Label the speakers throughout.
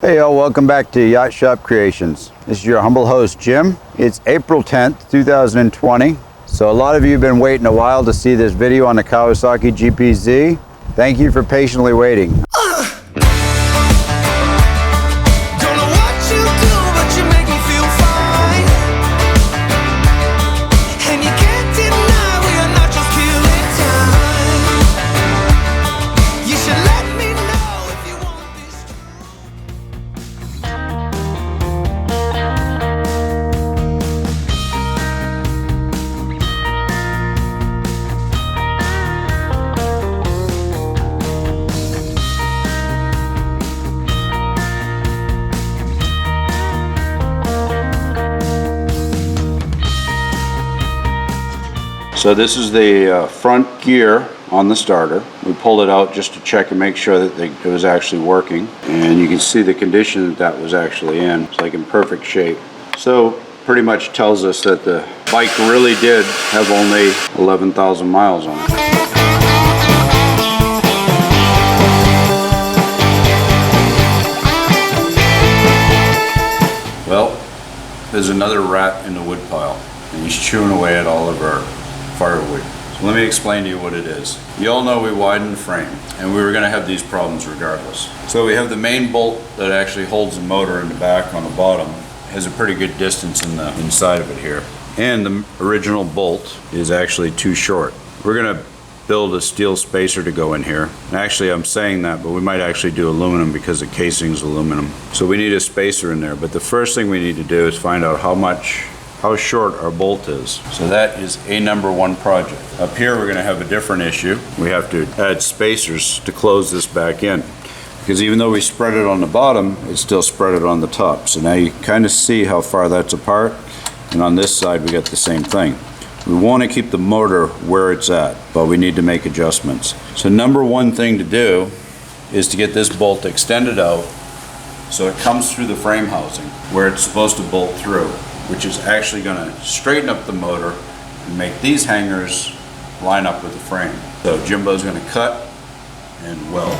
Speaker 1: Hey y'all, welcome back to Yacht Shop Creations. This is your humble host, Jim. It's April 10th, 2020. So a lot of you have been waiting a while to see this video on the Kawasaki GPZ. Thank you for patiently waiting. So this is the front gear on the starter. We pulled it out just to check and make sure that it was actually working. And you can see the condition that was actually in. It's like in perfect shape. So pretty much tells us that the bike really did have only 11,000 miles on it. Well, there's another rat in the wood pile, and he's chewing away at all of our firewood. So let me explain to you what it is. You all know we widened the frame, and we were going to have these problems regardless. So we have the main bolt that actually holds the motor in the back on the bottom. Has a pretty good distance in the inside of it here. And the original bolt is actually too short. We're going to build a steel spacer to go in here. And actually I'm saying that, but we might actually do aluminum because the casing's aluminum. So we need a spacer in there. But the first thing we need to do is find out how short our bolt is. So that is a number one project. Up here we're going to have a different issue. We have to add spacers to close this back in. Because even though we spread it on the bottom, it's still spread it on the top. So now you kind of see how far that's apart. And on this side we got the same thing. We want to keep the motor where it's at, but we need to make adjustments. So number one thing to do is to get this bolt extended out so it comes through the frame housing where it's supposed to bolt through, which is actually going to straighten up the motor and make these hangers line up with the frame. So Jimbo's going to cut and weld.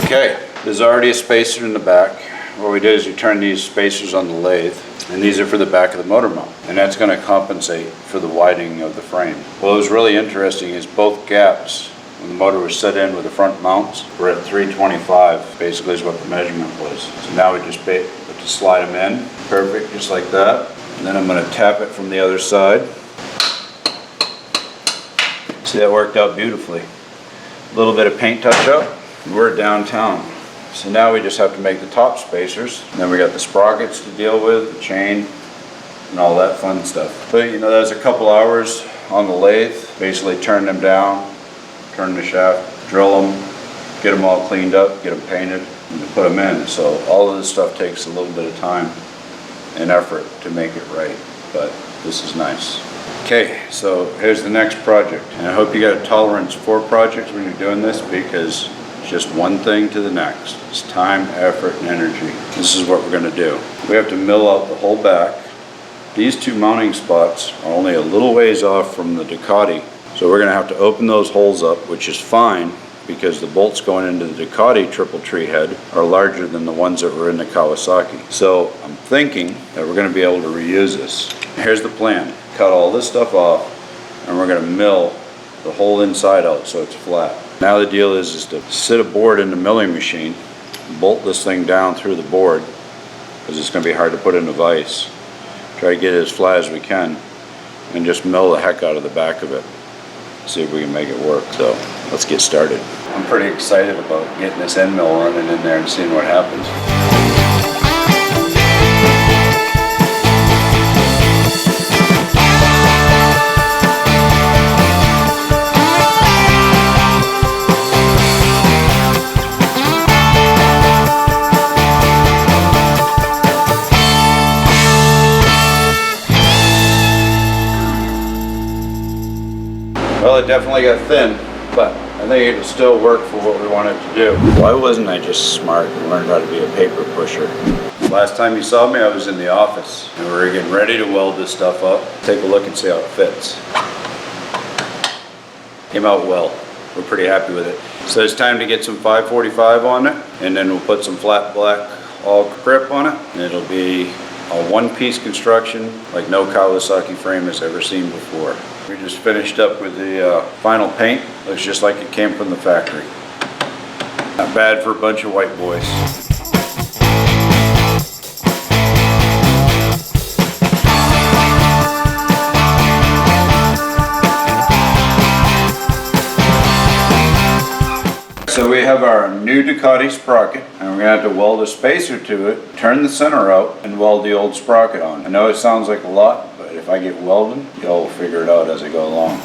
Speaker 1: Okay, there's already a spacer in the back. What we did is you turn these spacers on the lathe, and these are for the back of the motor mount, and that's going to compensate for the widening of the frame. What was really interesting is both gaps, when the motor was set in with the front mounts, we're at 325, basically is what the measurement was. So now we just have to slide them in, perfect, just like that. And then I'm going to tap it from the other side. See, that worked out beautifully. A little bit of paint touch up, we're downtown. So now we just have to make the top spacers. And then we got the sprockets to deal with, the chain, and all that fun stuff. But you know, that's a couple hours on the lathe, basically turn them down, turn the shaft, drill them, get them all cleaned up, get them painted, and put them in. So all of this stuff takes a little bit of time and effort to make it right, but this is nice. Okay, so here's the next project. And I hope you got a tolerance for projects when you're doing this, because it's just one thing to the next. It's time, effort, and energy. This is what we're going to do. We have to mill out the whole back. These two mounting spots are only a little ways off from the Ducati. So we're going to have to open those holes up, which is fine because the bolts going into the Ducati triple tree head are larger than the ones that were in the Kawasaki. So I'm thinking that we're going to be able to reuse this. Here's the plan. Cut all this stuff off, and we're going to mill the whole inside out so it's flat. Now the deal is to sit a board in the milling machine, bolt this thing down through the board, because it's going to be hard to put in a vise. Try to get it as flat as we can, and just mill the heck out of the back of it. See if we can make it work. So let's get started. I'm pretty excited about getting this end mill running in there and seeing what happens. Well, it definitely got thin, but I think it'll still work for what we want it to do. Why wasn't I just smart and learned how to be a paper pusher? Last time you saw me, I was in the office, and we were getting ready to weld this stuff up. Take a look and see how it fits. Came out well. We're pretty happy with it. So it's time to get some 545 on it, and then we'll put some flat black all grip on it, and it'll be a one-piece construction like no Kawasaki frame has ever seen before. We just finished up with the final paint. Looks just like it came from the factory. Not bad for a bunch of white boys. So we have our new Ducati sprocket, and we're going to have to weld a spacer to it, turn the center out, and weld the old sprocket on. I know it sounds like a lot, but if I get welding, you'll figure it out as I go along.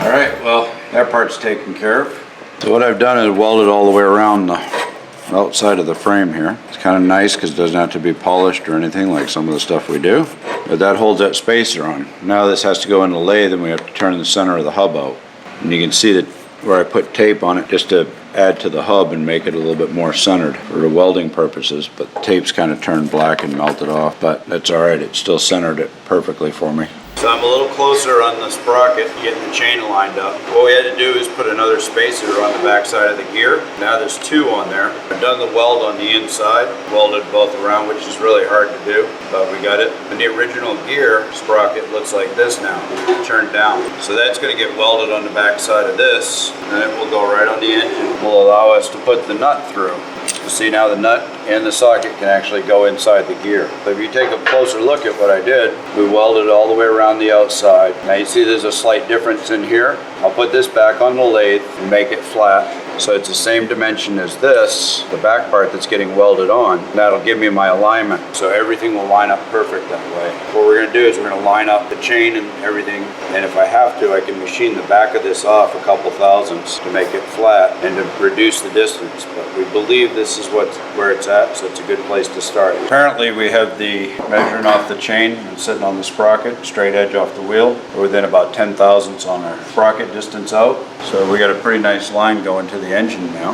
Speaker 1: Alright, well, that part's taken care of. So what I've done is welded all the way around the outside of the frame here. It's kind of nice because it doesn't have to be polished or anything like some of the stuff we do. But that holds that spacer on. Now this has to go in the lathe, and we have to turn the center of the hub out. And you can see that where I put tape on it just to add to the hub and make it a little bit more centered for the welding purposes. But the tape's kind of turned black and melted off, but that's alright. It still centered it perfectly for me. So I'm a little closer on the sprocket, getting the chain lined up. What we had to do is put another spacer on the back side of the gear. Now there's two on there. I've done the weld on the inside, welded both around, which is really hard to do, but we got it. And the original gear sprocket looks like this now, turned down. So that's going to get welded on the back side of this, and it will go right on the engine. Will allow us to put the nut through. You see now the nut and the socket can actually go inside the gear. So if you take a closer look at what I did, we welded all the way around the outside. Now you see there's a slight difference in here. I'll put this back on the lathe and make it flat. So it's the same dimension as this, the back part that's getting welded on. That'll give me my alignment. So everything will line up perfect that way. What we're gonna do is we're gonna line up the chain and everything. And if I have to, I can machine the back of this off a couple thousandths to make it flat and to reduce the distance. But we believe this is where it's at, so it's a good place to start. Apparently we have the measuring off the chain and sitting on the sprocket, straight edge off the wheel. We're within about 10 thousandths on our sprocket distance out. So we got a pretty nice line going to the engine now.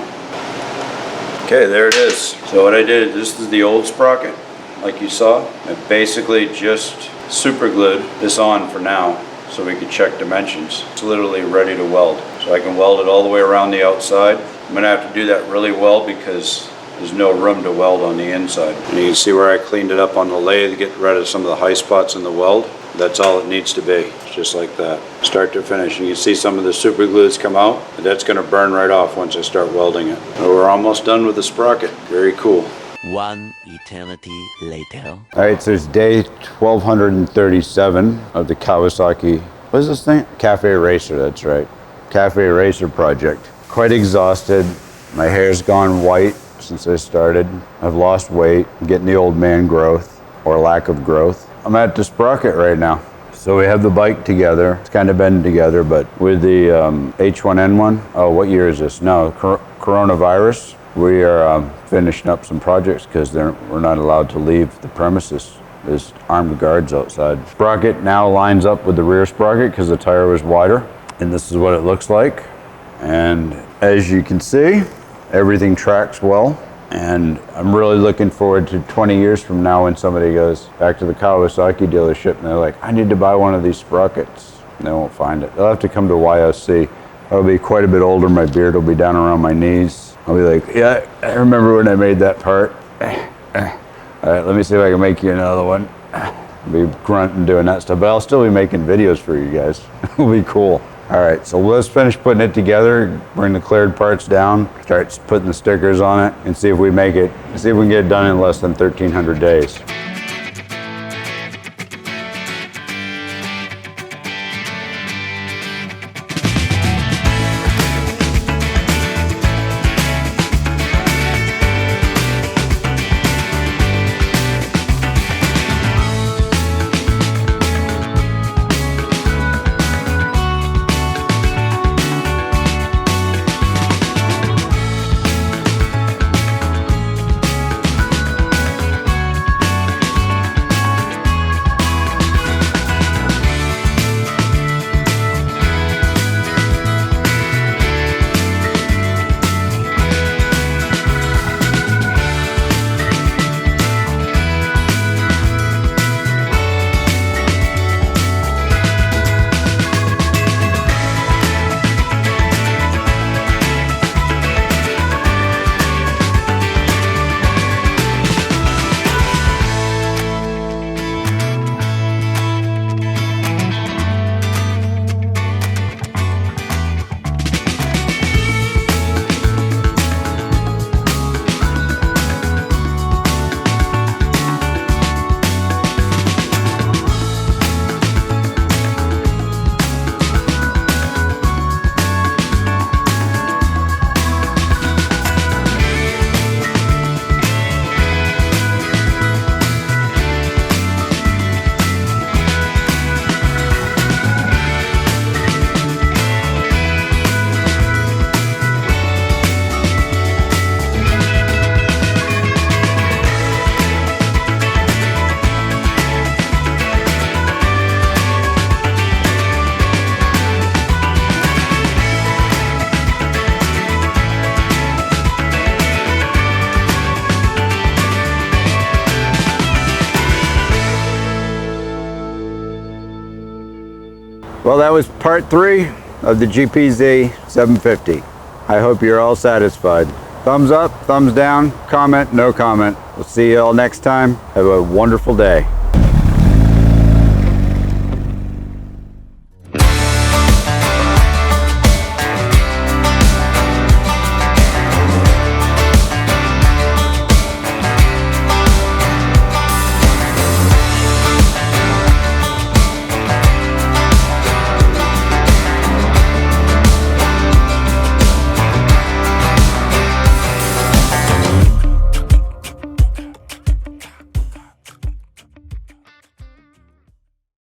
Speaker 1: Okay, there it is. So what I did, this is the old sprocket, like you saw. I basically just super glued this on for now so we could check dimensions. It's literally ready to weld. So I can weld it all the way around the outside. I'm gonna have to do that really well because there's no room to weld on the inside. And you can see where I cleaned it up on the lathe, get rid of some of the high spots in the weld. That's all it needs to be. It's just like that, start to finish. And you can see some of the super glues come out, but that's gonna burn right off once I start welding it. So we're almost done with the sprocket. Very cool.
Speaker 2: One eternity later.
Speaker 1: All right, so it's day 1237 of the Kawasaki, what is this thing? Cafe Racer, that's right. Cafe Racer project. Quite exhausted. My hair's gone white since I started. I've lost weight, I'm getting the old man growth, or lack of growth. I'm at the sprocket right now. So we have the bike together. It's kind of been together, but with the H1N1, oh, what year is this? No, coronavirus. We are finishing up some projects because we're not allowed to leave the premises. There's armed guards outside. Sprocket now lines up with the rear sprocket because the tire was wider. And this is what it looks like. And as you can see, everything tracks well. And I'm really looking forward to 20 years from now when somebody goes back to the Kawasaki dealership and they're like, I need to buy one of these sprockets. And they won't find it. They'll have to come to YOC. I'll be quite a bit older. My beard will be down around my knees. I'll be like, yeah, I remember when I made that part. All right, let me see if I can make you another one. I'll be grunting doing that stuff, but I'll still be making videos for you guys. It'll be cool. All right, so let's finish putting it together, bring the cleared parts down, start putting the stickers on it, and see if we make it, see if we can get it done in less than 1,300 days.
Speaker 3: Well, that was part 3 of the GPZ 750. I hope you're all satisfied. Thumbs up, thumbs down, comment, no comment. We'll see you all next time. Have a wonderful day.